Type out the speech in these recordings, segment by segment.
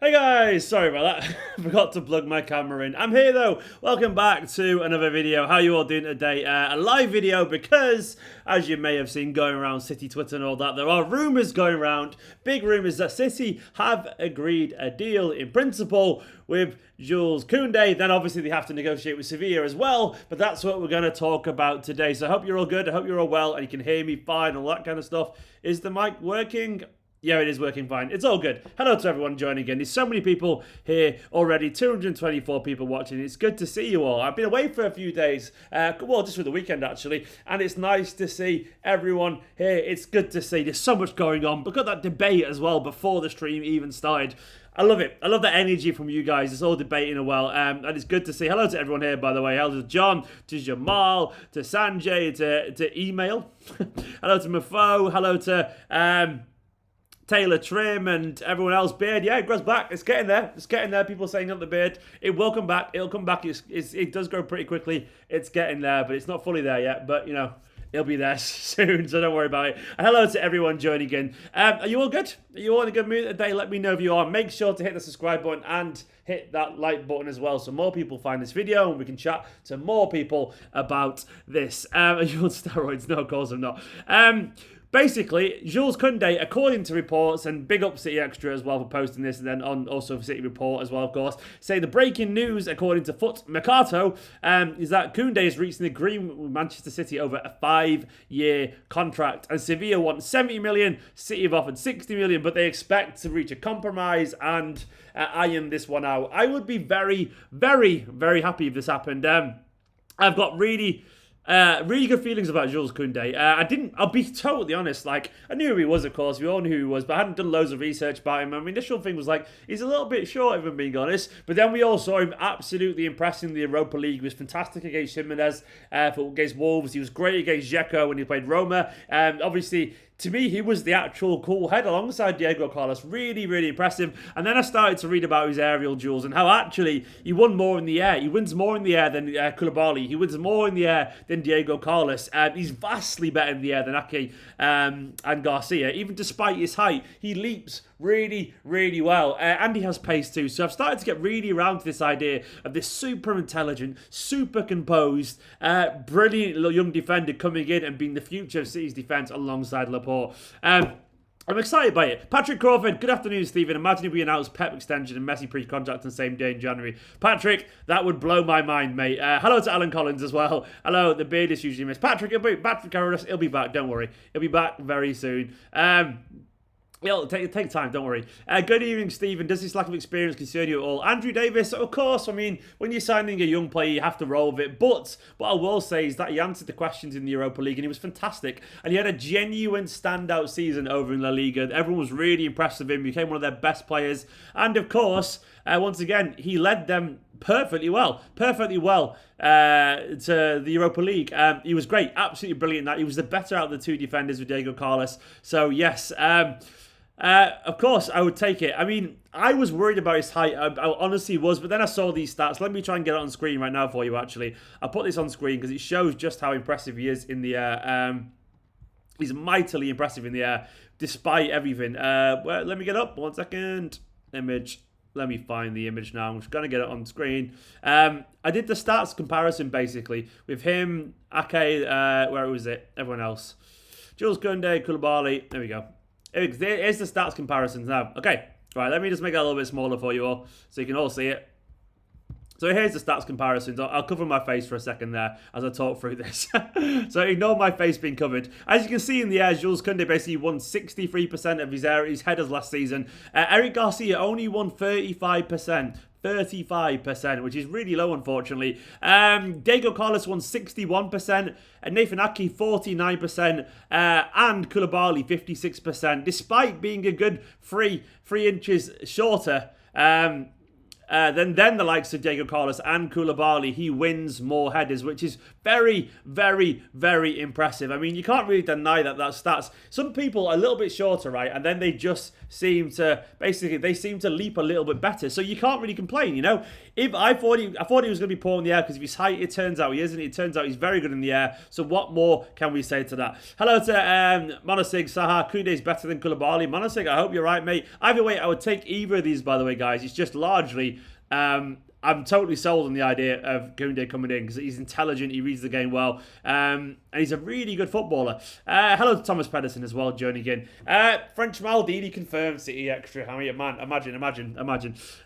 Hey guys, sorry about that. Forgot to plug my camera in. I'm here though. Welcome back to another video. How you all doing today? A live video because, as you may have seen going around City Twitter and all that, there are rumours going around, big rumours that City have agreed a deal in principle with Jules Koundé. Then obviously they have to negotiate with Sevilla as well, but that's what we're going to talk about today. So I hope you're all good. I hope you're all well and you can hear me fine, all that kind of stuff. Is the mic working? Yeah, it is working fine. It's all good. Hello to everyone joining again. There's so many people here already. 224 people watching. It's good to see you all. I've been away for a few days. Well, just for the weekend, actually. And it's nice to see everyone here. It's good to see. There's so much going on. We've got that debate as well before the stream even started. I love it. I love the energy from you guys. It's all debating a well. And it's good to see. Hello to everyone here, by the way. Hello to John, to Jamal, to Sanjay, to Email. Hello to Mafo. Hello to... Taylor Trim and everyone else. Beard, yeah, it grows back. It's getting there. It's getting there. People saying up the beard. It will come back. It'll come back. It does grow pretty quickly. It's getting there, but it's not fully there yet. But, you know, it'll be there soon, so don't worry about it. And hello to everyone joining in. Are you all good? Are you all in a good mood today? Let me know if you are. Make sure to hit the subscribe button and hit that like button as well so more people find this video and we can chat to more people about this. Are you on steroids? No, of course I'm not. Basically, Jules Koundé, according to reports, and big up City Extra as well for posting this, and then on also City Report as well, of course, say the breaking news, according to Foot Mercato, is that Koundé has reached an agreement with Manchester City over a 5-year contract, and Sevilla want 70 million, City have offered 60 million, but they expect to reach a compromise and iron this one out. I would be very, very, very happy if this happened. I've got really good feelings about Jules Koundé. I'll be totally honest, like, I knew who he was, of course, we all knew who he was, but I hadn't done loads of research about him. My initial thing was like, he's a little bit short, if I'm being honest, but then we all saw him absolutely impressing the Europa League. He was fantastic against Jimenez, against Wolves. He was great against Dzeko when he played Roma. Obviously, to me, he was the actual cool head alongside Diego Carlos. Really, really impressive. And then I started to read about his aerial duels and how actually he won more in the air. He wins more in the air than Koulibaly. He wins more in the air than Diego Carlos. He's vastly better in the air than Ake and Garcia. Even despite his height, he leaps really, really well. And he has pace too. So I've started to get really around to this idea of this super intelligent, super composed, brilliant little young defender coming in and being the future of City's defence alongside Laporte. I'm excited by it. Patrick Crawford, good afternoon, Stephen. Imagine if we announced Pep extension and Messi pre-contract on the same day in January. Patrick, that would blow my mind, mate. Hello to Alan Collins as well. Hello, the beard is usually missed. Patrick, he'll be back, don't worry. He'll be back very soon. It'll take time, don't worry. Good evening, Stephen. Does this lack of experience concern you at all? Andrew Davis, of course. I mean, when you're signing a young player, you have to roll with it. But what I will say is that he answered the questions in the Europa League and he was fantastic. And he had a genuine standout season over in La Liga. Everyone was really impressed with him. He became one of their best players. And of course, once again, he led them perfectly well to the Europa League. He was great, absolutely brilliant in that. He was the better out of the two defenders with Diego Carlos. So, yes, of course, I would take it. I mean, I was worried about his height. I honestly was, but then I saw these stats. Let me try and get it on screen right now for you, actually. I'll put this on screen because it shows just how impressive he is in the air. He's mightily impressive in the air, despite everything. Well, let me get up. 1 second. Image. Let me find the image now. I'm just going to get it on screen. I did the stats comparison, basically, with him, Ake, where was it? Everyone else. Jules Koundé, Koulibaly. There we go. Here's the stats comparisons now. Okay, right, let me just make it a little bit smaller for you all so you can all see it. So here's the stats comparisons. I'll cover my face for a second there as I talk through this. So ignore my face being covered. As you can see in the air, Jules Koundé basically won 63% of his headers last season. Eric Garcia only won 35%. 35%, which is really low, unfortunately. Diego Carlos won 61%, and Nathan Ake 49%, and Koulibaly 56%, despite being a good 3 inches shorter. Then the likes of Diego Carlos and Koulibaly, he wins more headers, which is very, very, very impressive. I mean, you can't really deny that stats. Some people are a little bit shorter, right? And then they just seem to, basically, they seem to leap a little bit better. So you can't really complain, you know? If I thought he was going to be poor in the air because of his height, it turns out he isn't. It turns out he's very good in the air. So what more can we say to that? Hello to Monosig, Saha. Koundé is better than Koulibaly. Monosig, I hope you're right, mate. Either way, I would take either of these, by the way, guys. It's just largely... I'm totally sold on the idea of Koundé coming in because he's intelligent, he reads the game well, and he's a really good footballer. Hello to Thomas Pedersen as well, joining in. French Maldini confirmed City extra. I mean, man, imagine.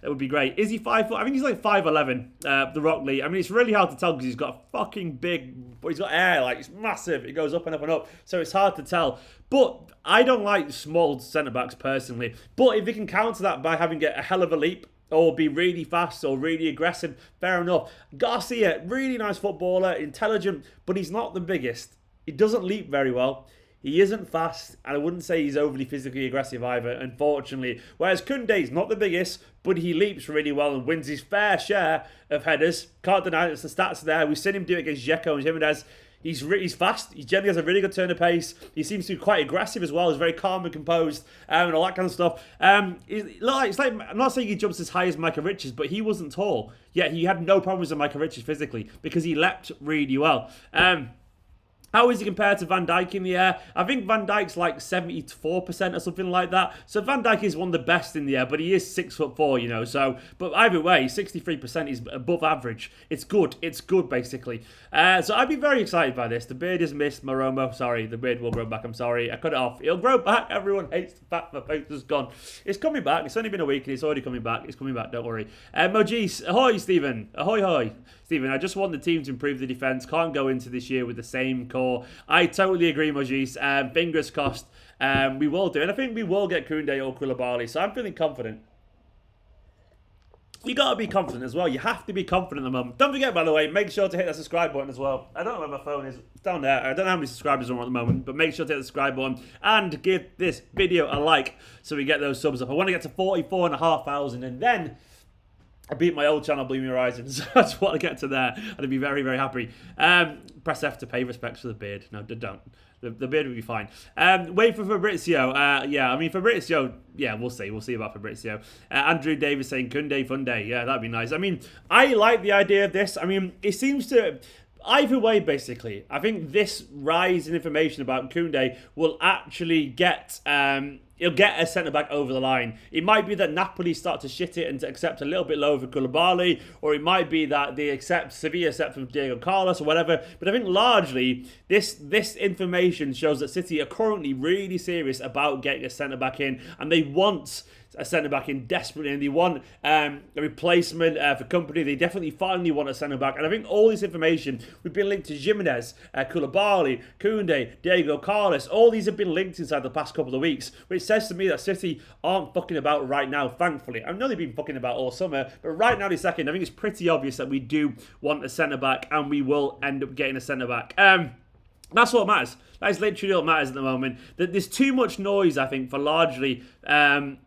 It would be great. Is he 5 foot? I think he's like 5'11", the Rock Lee. I mean, it's really hard to tell because he's got a fucking big, but he's got air, like, it's massive. It goes up and up and up, so it's hard to tell. But I don't like small centre-backs personally. But if they can counter that by having a hell of a leap, or be really fast or really aggressive, fair enough. Garcia, really nice footballer, intelligent, but he's not the biggest. He doesn't leap very well. He isn't fast, and I wouldn't say he's overly physically aggressive either, unfortunately. Whereas Koundé's not the biggest, but he leaps really well and wins his fair share of headers. Can't deny it, the stats are there. We've seen him do it against Dzeko and Jimenez. He's fast. He generally has a really good turn of pace. He seems to be quite aggressive as well. He's very calm and composed and all that kind of stuff. It's like, I'm not saying he jumps as high as Micah Richards, but he wasn't tall. Yet he had no problems with Micah Richards physically because he leapt really well. How is he compared to Van Dijk in the air? I think Van Dijk's like 74% or something like that. So Van Dijk is one of the best in the air, but he is 6'4", you know. So, but either way, 63% is above average. It's good. It's good, basically. So I'd be very excited by this. The beard is missed, Maromo. Sorry, the beard will grow back. I'm sorry. I cut it off. It'll grow back. Everyone hates the fact my face is gone. It's coming back. It's only been a week and it's already coming back. It's coming back. Don't worry. Mojis. Ahoy, Stephen. Ahoy, hoy. Stephen, I just want the team to improve the defence. Can't go into this year with the same core. I totally agree, Mojis. Fingers crossed. We will do. And I think we will get Koundé or Koulibaly. So I'm feeling confident. You got to be confident as well. You have to be confident at the moment. Don't forget, by the way, make sure to hit that subscribe button as well. I don't know where my phone is. It's down there. I don't know how many subscribers are on at the moment, but make sure to hit the subscribe button and give this video a like so we get those subs up. I want to get to 44,500 and then I beat my old channel, Blooming Horizons. So I just want to get to there. I'd be very, very happy. Press F to pay respects for the beard. No, don't. The beard will be fine. Wait for Fabrizio. Yeah, I mean, Fabrizio, yeah, we'll see. We'll see about Fabrizio. Andrew Davis saying, Koundé, fun day. Yeah, that'd be nice. I mean, I like the idea of this. I mean, it seems to... Either way, basically, I think this rise in information about Koundé will actually get... he'll get a centre-back over the line. It might be that Napoli start to shit it and to accept a little bit lower for Koulibaly, or it might be that they accept Sevilla accept from Diego Carlos or whatever. But I think largely, this information shows that City are currently really serious about getting a centre-back in, and they want a centre-back in desperately, and they want a replacement for Kompany. They definitely finally want a centre-back, and I think all this information, we've been linked to Jimenez, Koulibaly, Koundé, Diego Carlos, all these have been linked inside the past couple of weeks, which says to me that City aren't fucking about right now, thankfully. I know they've been fucking about all summer, but right now this second, I think it's pretty obvious that we do want a centre-back, and we will end up getting a centre-back. That's what matters. That is literally what matters at the moment. There's too much noise, I think, for largely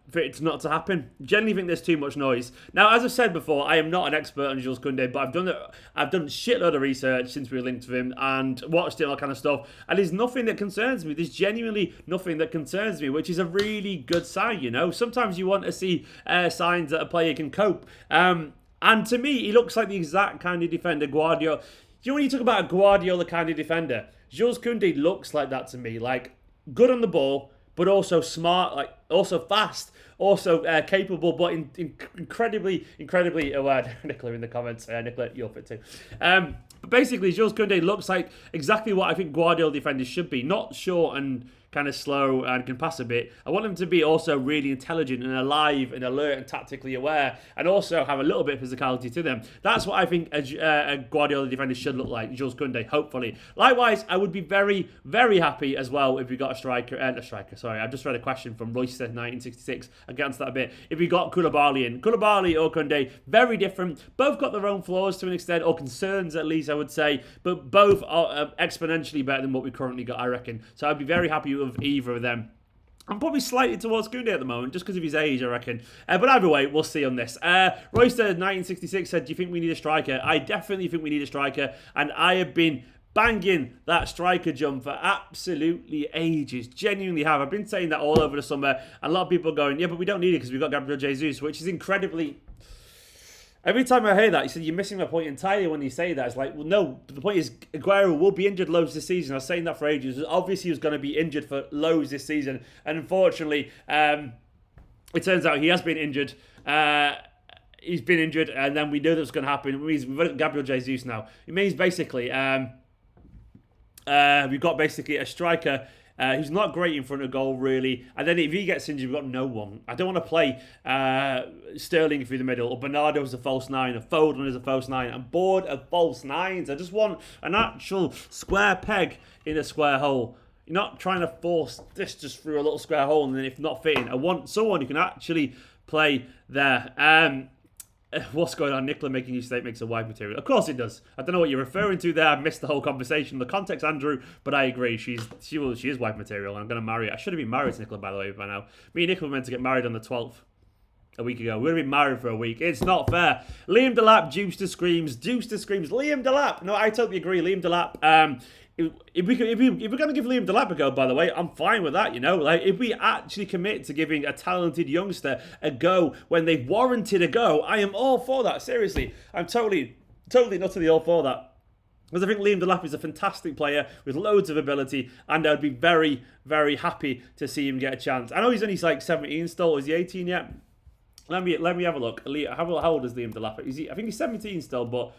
for it not to happen. Generally think there's too much noise. Now, as I've said before, I am not an expert on Jules Koundé, but I've done a shitload of research since we were linked with him and watched it, all that kind of stuff. And there's nothing that concerns me. There's genuinely nothing that concerns me, which is a really good sign, you know. Sometimes you want to see signs that a player can cope. And to me, he looks like the exact kind of defender Guardiola... You know when you talk about a Guardiola kind of defender, Jules Koundé looks like that to me. Like, good on the ball, but also smart, like, also fast, also capable, but incredibly aware. Nicola in the comments. Nicola, you're fit too. But basically, Jules Koundé looks like exactly what I think Guardiola defenders should be. Not short and kind of slow and can pass a bit. I want them to be also really intelligent and alive and alert and tactically aware, and also have a little bit of physicality to them. That's what I think a Guardiola defender should look like, Jules Koundé, hopefully. Likewise, I would be very, very happy as well if we got a striker, sorry, I just read a question from Royster 1966, I'll get onto that a bit. If we got Koulibaly in. Koulibaly or Koundé, very different. Both got their own flaws to an extent, or concerns at least, I would say, but both are exponentially better than what we currently got, I reckon. So I'd be very happy with either of them. I'm probably slightly towards Koundé at the moment, just because of his age, I reckon. But either way, we'll see on this. Royster1966 said, do you think we need a striker? I definitely think we need a striker, and I have been banging that striker drum for absolutely ages. Genuinely have. I've been saying that all over the summer, and a lot of people are going, yeah, but we don't need it because we've got Gabriel Jesus, which is incredibly... Every time I hear that, you said you're missing my point entirely when you say that. It's like, well, no, the point is Aguero will be injured loads this season. I was saying that for ages. Obviously, he was going to be injured for loads this season. And unfortunately, it turns out he has been injured. He's been injured, and then we knew that was going to happen. It means we've got Gabriel Jesus now. It means basically we've got basically a striker who's not great in front of goal, really. And then if he gets injured, we've got no one. I don't want to play Sterling through the middle, or Bernardo as a false nine, or Foden as a false nine. I'm bored of false nines. I just want an actual square peg in a square hole. You're not trying to force this just through a little square hole, and then if not fitting, I want someone who can actually play there. What's going on? Nicola making you say it makes a wife material. Of course it does. I don't know what you're referring to there. I missed the whole conversation, the context, Andrew, but I agree. She is wife material, and I'm going to marry her. I should have been married to Nicola, by the way, by now. Me and Nicola were meant to get married on the 12th. A week ago. We're going to be married for a week. It's not fair. Liam Delap, Deuster screams. Liam Delap. No, I totally agree. Liam Delap. If we're going to give Liam Delap a go, by the way, I'm fine with that, you know. Like, if we actually commit to giving a talented youngster a go when they've warranted a go, I am all for that. Seriously. I'm totally and utterly all for that. Because I think Liam Delap is a fantastic player with loads of ability, and I'd be very, very happy to see him get a chance. I know he's only like 17 still. Is he 18 yet? Let me have a look. How old is Liam Delap? I think he's 17 still, but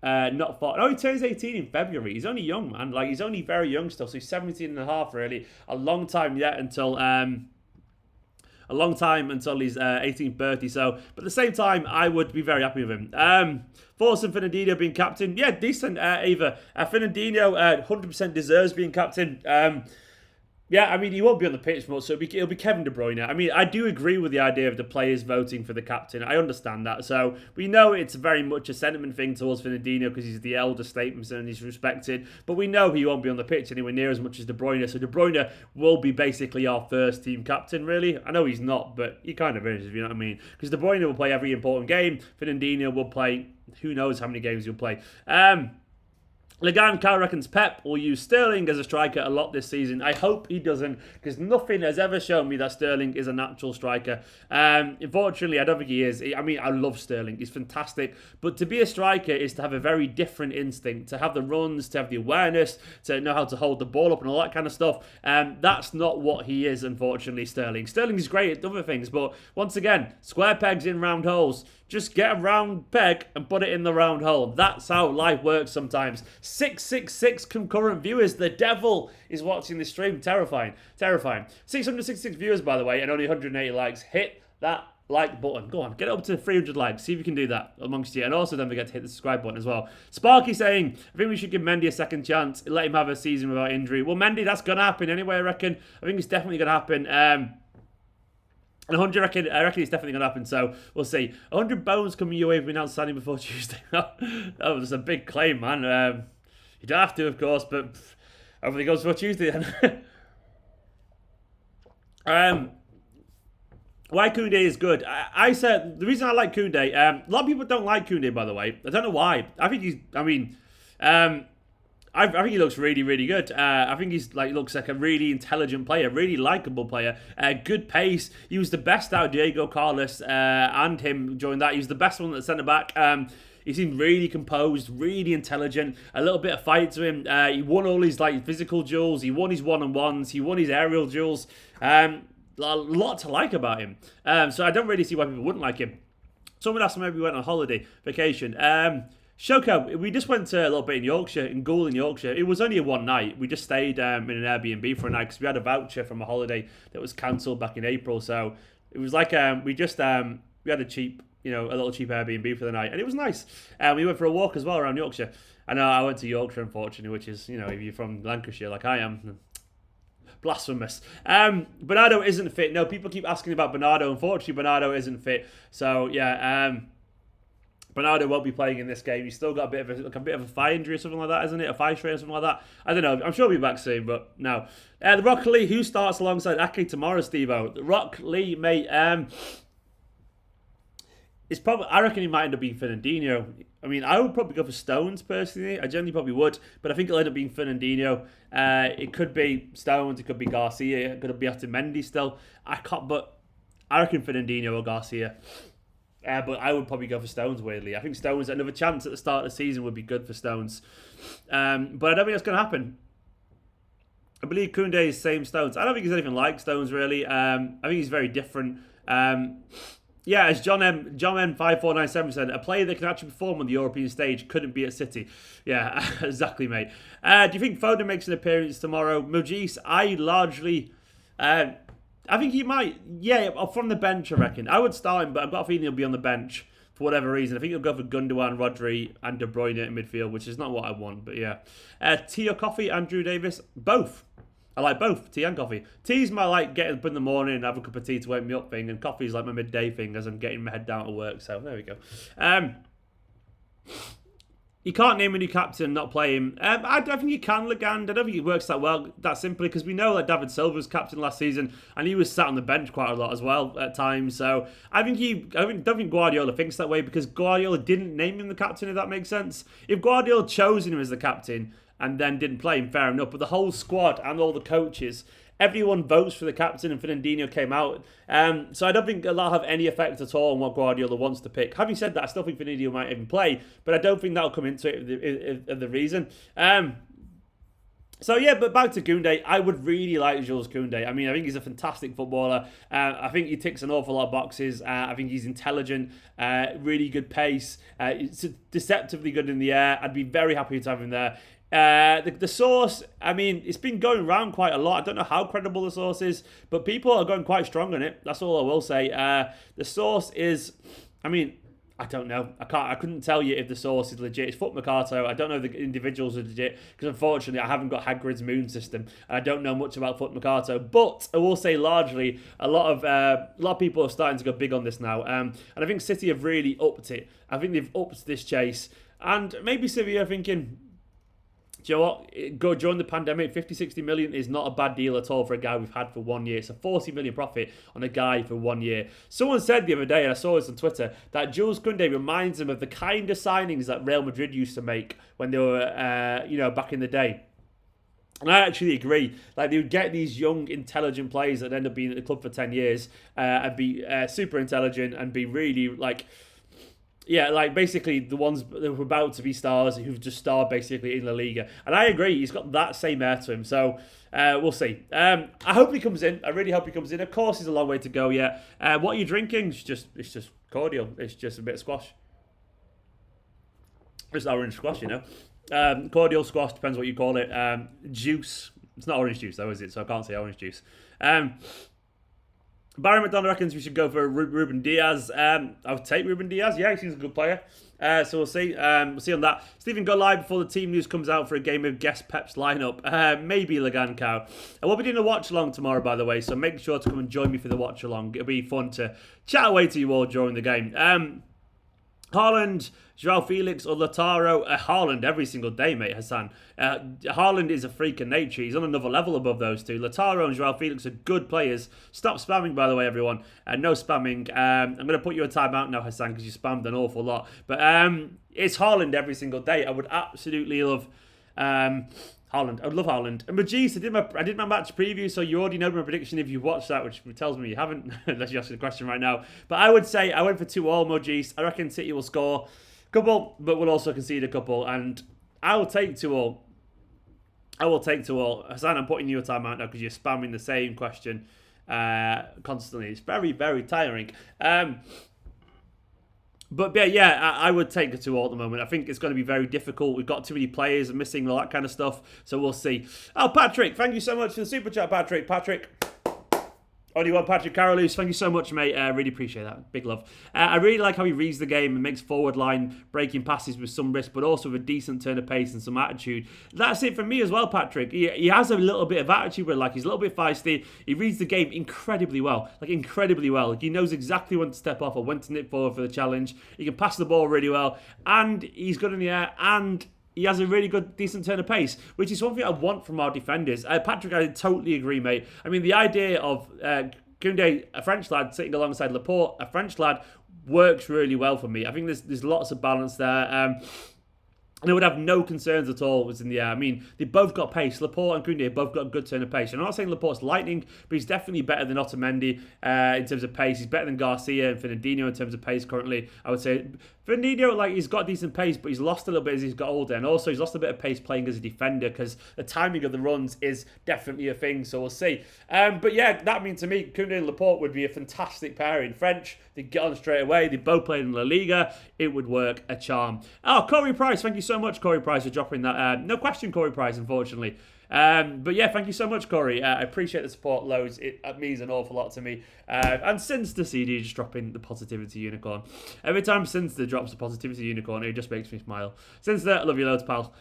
not far. No, he turns 18 in February. He's only young, man. Like, he's only very young still, so he's 17 and a half, really. A long time yet until his 18th birthday. So, but at the same time, I would be very happy with him. Forson Fernandinho being captain. Yeah, decent, Ava. Fernandinho 100% deserves being captain. Yeah, I mean, he won't be on the pitch much, so it'll be Kevin De Bruyne. I mean, I do agree with the idea of the players voting for the captain. I understand that. So we know it's very much a sentiment thing towards Fernandinho because he's the elder statesman and he's respected. But we know he won't be on the pitch anywhere near as much as De Bruyne. So De Bruyne will be basically our first team captain, really. I know he's not, but he kind of is, if you know what I mean. Because De Bruyne will play every important game. Fernandinho will play who knows how many games he'll play. Legan Cal reckons Pep will use Sterling as a striker a lot this season. I hope he doesn't, because nothing has ever shown me that Sterling is a natural striker. Unfortunately, I don't think he is. I mean, I love Sterling. He's fantastic. But to be a striker is to have a very different instinct, to have the runs, to have the awareness, to know how to hold the ball up and all that kind of stuff. That's not what he is, unfortunately, Sterling. Sterling is great at other things, but once again, square pegs in round holes. Just get a round peg and put it in the round hole. That's how life works sometimes. 666 concurrent viewers. The devil is watching this stream. Terrifying. 666 viewers, by the way, and only 180 likes. Hit that like button. Go on, get it up to 300 likes. See if you can do that amongst you. And also don't forget to hit the subscribe button as well. Sparky saying, I think we should give Mendy a second chance. Let him have a season without injury. Well, Mendy, that's going to happen anyway, I reckon. I think it's definitely going to happen. And 100, I reckon it's definitely going to happen, so we'll see. 100 bones coming your way if we announce signing before Tuesday. That was a big claim, man. You don't have to, of course, but hopefully it goes before Tuesday then. Why Koundé is good. I said, the reason I like Koundé, a lot of people don't like Koundé, by the way. I don't know why. I think I think he looks really, really good. I think looks like a really intelligent player, really likable player. Good pace. He was the best out of Diego Carlos and him during that. He was the best one at centre back. He seemed really composed, really intelligent. A little bit of fight to him. He won all his physical duels. He won his one-on-ones. He won his aerial duels. A lot to like about him. So I don't really see why people wouldn't like him. Someone asked him maybe he went on holiday, vacation. Shoko, we just went to a little bit in Yorkshire, in Goole in Yorkshire. It was only a one night. We just stayed in an Airbnb for a night because we had a voucher from a holiday that was cancelled back in April. So it was like we had a cheap, a little cheap Airbnb for the night, and it was nice. We went for a walk as well around Yorkshire. I know I went to Yorkshire, unfortunately, which is, if you're from Lancashire like I am, blasphemous. Bernardo isn't fit. No, people keep asking about Bernardo. Unfortunately, Bernardo isn't fit. So yeah. Bernardo won't be playing in this game. He's still got a bit of a thigh injury or something like that, isn't it? A thigh strain or something like that. I don't know. I'm sure he'll be back soon, but no. The Rock Lee, who starts alongside Ake tomorrow, Steve-O? The Rock Lee, mate. It's probably. I reckon he might end up being Fernandinho. I mean, I would probably go for Stones personally. I generally probably would, but I think it'll end up being Fernandinho. It could be Stones. It could be Garcia. It could be Otamendi still. But I reckon Fernandinho or Garcia. But I would probably go for Stones, weirdly. I think Stones, another chance at the start of the season would be good for Stones. But I don't think that's going to happen. I believe Koundé is same Stones. I don't think he's anything like Stones, really. I think he's very different. Yeah, as John M5497 said, a player that can actually perform on the European stage couldn't be at City. Yeah, exactly, mate. Do you think Foden makes an appearance tomorrow? Mojis, I think he might. Yeah, from the bench, I reckon. I would start him, but I've got a feeling he'll be on the bench for whatever reason. I think he'll go for Gundogan, Rodri, and De Bruyne in midfield, which is not what I want, but yeah. Tea or coffee, Andrew Davis? Both. I like both, tea and coffee. Tea's my getting up in the morning and have a cup of tea to wake me up thing, and coffee's like my midday thing as I'm getting my head down to work, so there we go. You can't name a new captain and not play him. I don't think you can, Legand. I don't think it works that simply, because we know that David Silva was captain last season and he was sat on the bench quite a lot as well at times. So I don't think Guardiola thinks that way, because Guardiola didn't name him the captain, if that makes sense. If Guardiola chose him as the captain and then didn't play him, fair enough. But the whole squad and all the coaches, everyone votes for the captain, and Fernandinho came out. So I don't think that'll have any effect at all on what Guardiola wants to pick. Having said that, I still think Fernandinho might even play, but I don't think that'll come into it of the reason. So yeah, but back to Koundé, I would really like Jules Kounde. I mean, I think he's a fantastic footballer. I think he ticks an awful lot of boxes. I think he's intelligent, really good pace, deceptively good in the air. I'd be very happy to have him there. The source, I mean, it's been going around quite a lot. I don't know how credible the source is, but people are going quite strong on it. That's all I will say. The source is, I mean, I don't know. I couldn't tell you if the source is legit. It's Foot Mercato. I don't know if the individuals are legit, because unfortunately I haven't got Hagrid's moon system and I don't know much about Foot Mercato. But I will say largely a lot of people are starting to go big on this now. And I think City have really upped it. I think they've upped this chase. And maybe Sevilla are thinking, do you know what? Go during the pandemic, 50-60 million is not a bad deal at all for a guy we've had for 1 year. It's a 40 million profit on a guy for 1 year. Someone said the other day, and I saw this on Twitter, that Jules Koundé reminds them of the kind of signings that Real Madrid used to make when they were, back in the day. And I actually agree. Like, they would get these young, intelligent players that end up being at the club for 10 years and be super intelligent and be really, basically the ones that were about to be stars who've just starred basically in La Liga. And I agree, he's got that same air to him. So we'll see. I hope he comes in. I really hope he comes in. Of course, there's a long way to go yet. What are you drinking? It's just cordial. It's just a bit of squash. It's orange squash, you know. Cordial squash, depends what you call it. Juice. It's not orange juice though, is it? So I can't say orange juice. Barry McDonough reckons we should go for Ruben Diaz. I would take Ruben Diaz. Yeah, he seems a good player. So we'll see. We'll see on that. Stephen, go live before the team news comes out for a game of guest Pep's lineup. Maybe Lagan Cow. I will be doing a watch along tomorrow, by the way. So make sure to come and join me for the watch along. It'll be fun to chat away to you all during the game. Haaland, Joao Felix or Lautaro. Haaland every single day, mate, Hassan. Haaland is a freak of nature. He's on another level above those two. Lautaro and Joao Felix are good players. Stop spamming, by the way, everyone. No spamming. I'm going to put you a timeout now, Hassan, because you spammed an awful lot. But it's Haaland every single day. I would absolutely love Haaland. I would love Haaland. And Majis, I did my match preview, so you already know my prediction if you've watched that, which tells me you haven't, unless you're asking the question right now. But I would say I went for 2-2 Majis. I reckon City will score a couple, but will also concede a couple. And I will take 2-2. I will take 2-2. Hassan, I'm putting you a timeout now because you're spamming the same question constantly. It's very, very tiring. But yeah, I would take a 2-2 at the moment. I think it's going to be very difficult. We've got too many players missing, all that kind of stuff. So we'll see. Oh, Patrick, thank you so much for the super chat, Patrick. Patrick, Only one, Patrick Carolus. Thank you so much, mate. Really appreciate that. Big love. I really like how he reads the game and makes forward line breaking passes with some risk, but also with a decent turn of pace and some attitude. That's it for me as well, Patrick. He has a little bit of attitude where, like, he's a little bit feisty. He reads the game incredibly well. Like, incredibly well. Like, he knows exactly when to step off or when to nip forward for the challenge. He can pass the ball really well. And he's good in the air. And he has a really good, decent turn of pace, which is something I want from our defenders. Patrick, I totally agree, mate. I mean, the idea of Koundé, a French lad, sitting alongside Laporte, a French lad, works really well for me. I think there's lots of balance there. And I would have no concerns at all was in the air. I mean, they both got pace. Laporte and Koundé both got a good turn of pace. I'm not saying Laporte's lightning, but he's definitely better than Otamendi in terms of pace. He's better than Garcia and Fernandinho in terms of pace currently. I would say Fernandinho, like, he's got decent pace, but he's lost a little bit as he's got older. And also, he's lost a bit of pace playing as a defender because the timing of the runs is definitely a thing. So we'll see. But yeah, that means to me, Koundé and Laporte would be a fantastic pairing. French, they get on straight away. They both played in La Liga. It would work a charm. Oh, Corey Price, thank you so much, Corey Price, for dropping that. No question, Corey Price, unfortunately. But yeah, thank you so much, Corey. I appreciate the support loads. It means an awful lot to me. And since the CD just dropping the positivity unicorn. Every time since the drops the positivity unicorn, it just makes me smile. Since that, I love you loads, pal.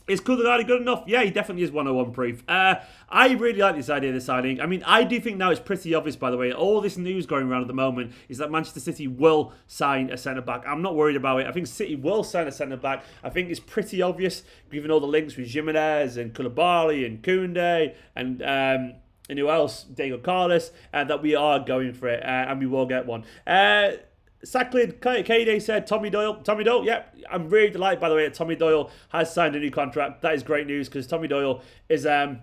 Is Koundé good enough? Yeah, he definitely is 101 proof. I really like this idea of the signing. I mean, I do think now it's pretty obvious, by the way. All this news going around at the moment is that Manchester City will sign a centre-back. I'm not worried about it. I think City will sign a centre-back. I think it's pretty obvious, given all the links with Jimenez and Koulibaly and Koundé and who else? Diego Carlos, that we are going for it, and we will get one. Sacklid Kade said Tommy Doyle. Tommy Doyle, yeah. I'm really delighted, by the way, that Tommy Doyle has signed a new contract. That is great news because Tommy Doyle is a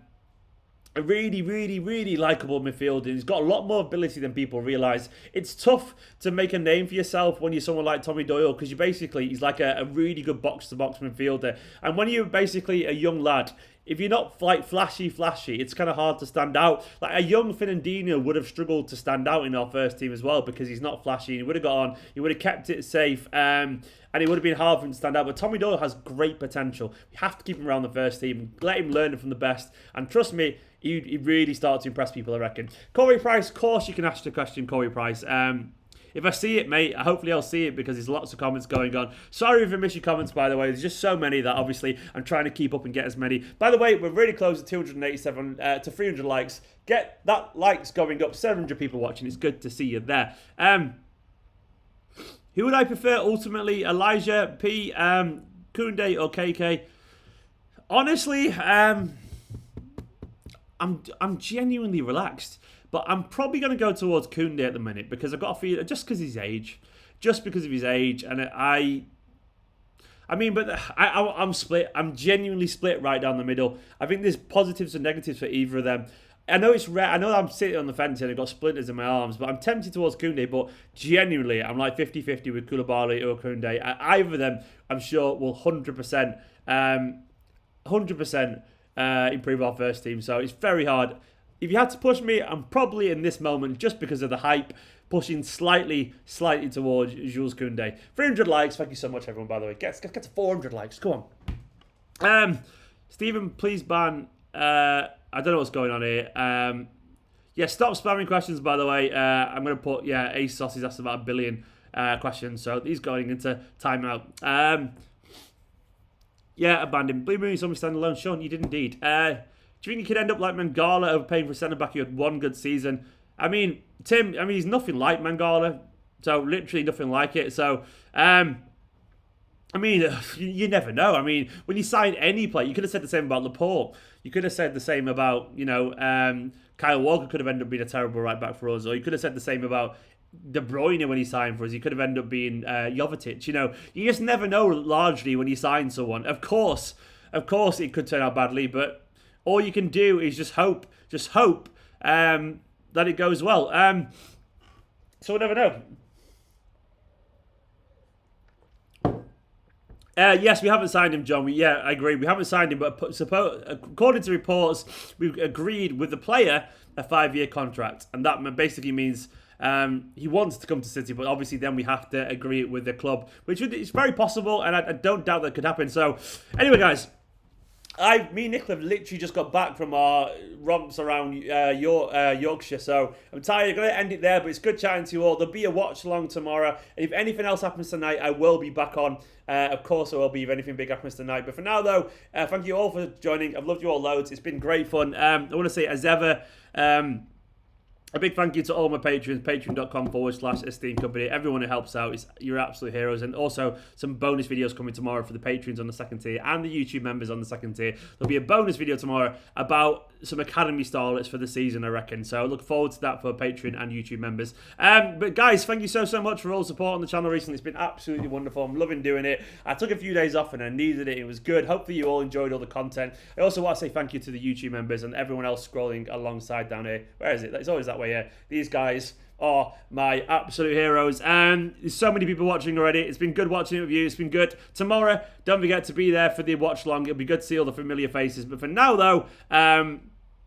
really, really, really likeable midfielder. He's got a lot more ability than people realise. It's tough to make a name for yourself when you're someone like Tommy Doyle because he's like a really good box-to-box midfielder. And when you're basically a young lad, if you're not like flashy, it's kind of hard to stand out. Like a young Fernandinho would have struggled to stand out in our first team as well because he's not flashy. He would have got on. He would have kept it safe. And it would have been hard for him to stand out. But Tommy Doyle has great potential. You have to keep him around the first team. Let him learn from the best. And trust me, he really started to impress people, I reckon. Corey Price, of course you can ask the question, Corey Price. If I see it, mate, hopefully I'll see it because there's lots of comments going on. Sorry if I miss your comments, by the way. There's just so many that obviously I'm trying to keep up and get as many. By the way, we're really close to 287 to 300 likes. Get that likes going up. 700 people watching. It's good to see you there. Who would I prefer ultimately? Elijah, P, Koundé or KK? Honestly, I'm genuinely relaxed. But I'm probably going to go towards Koundé at the minute because I've got a feeling, just because of his age. And I'm split. I'm genuinely split right down the middle. I think there's positives and negatives for either of them. I know it's rare. I know I'm sitting on the fence and I've got splinters in my arms, but I'm tempted towards Koundé. But genuinely, I'm like 50-50 with Koulibaly or Koundé. Either of them, I'm sure, will 100% improve our first team. So it's very hard. If you had to push me, I'm probably in this moment, just because of the hype, pushing slightly towards Jules Koundé. 300 likes. Thank you so much, everyone, by the way. Get to 400 likes. Come on. Stephen, please ban. I don't know what's going on here. Yeah, stop spamming questions, by the way. I'm going to put, Ace Sauce is asked about 1 billion questions, so he's going into timeout. Yeah, abandoned. Blue Moon, somebody stand alone. Sean, you did indeed. Do you think he could end up like Mangala, overpaying for a centre-back who had one good season? I mean, Tim, he's nothing like Mangala. So, literally nothing like it. So, you never know. I mean, when you sign any player, you could have said the same about Laporte. You could have said the same about, Kyle Walker could have ended up being a terrible right-back for us. Or you could have said the same about De Bruyne when he signed for us. He could have ended up being Jovetic. You just never know largely when you sign someone. Of course, it could turn out badly, but all you can do is just hope that it goes well. So we'll never know. Yes, we haven't signed him, John. I agree. We haven't signed him, but according to reports, we've agreed with the player a 5-year contract. And that basically means he wants to come to City, but obviously then we have to agree it with the club, which is very possible, and I don't doubt that could happen. So, anyway, guys, Me and Nick have literally just got back from our romps around Yorkshire, so I'm tired. I'm going to end it there, but it's good chatting to you all. There'll be a watch along tomorrow, and if anything else happens tonight, I will be back on. Of course, I will be if anything big happens tonight. But for now, though, thank you all for joining. I've loved you all loads. It's been great fun. I want to say, as ever, a big thank you to all my patrons, patreon.com/Esteemed Company. Everyone who helps out, you're absolute heroes. And also some bonus videos coming tomorrow for the patrons on the second tier and the YouTube members on the second tier. There'll be a bonus video tomorrow about some Academy starlets for the season, I reckon. So I look forward to that for Patreon and YouTube members. But guys, thank you so much for all the support on the channel recently. It's been absolutely wonderful. I'm loving doing it. I took a few days off and I needed it. It was good. Hopefully you all enjoyed all the content. I also want to say thank you to the YouTube members and everyone else scrolling alongside down here. Where is it? It's always that way here. These guys are my absolute heroes, and there's so many people watching already. It's been good watching it with you. It's been good. Tomorrow, don't forget to be there for the watch long. It'll be good to see all the familiar faces. But for now, though,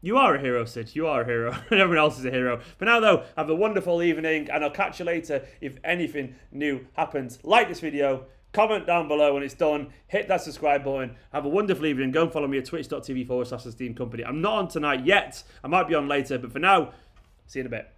you are a hero, Sid. You are a hero. Everyone else is a hero. For now, though, have a wonderful evening, and I'll catch you later if anything new happens. Like this video. Comment down below when it's done. Hit that subscribe button. Have a wonderful evening. Go and follow me at twitch.tv/Esteemed Company. I'm not on tonight yet. I might be on later. But for now, see you in a bit.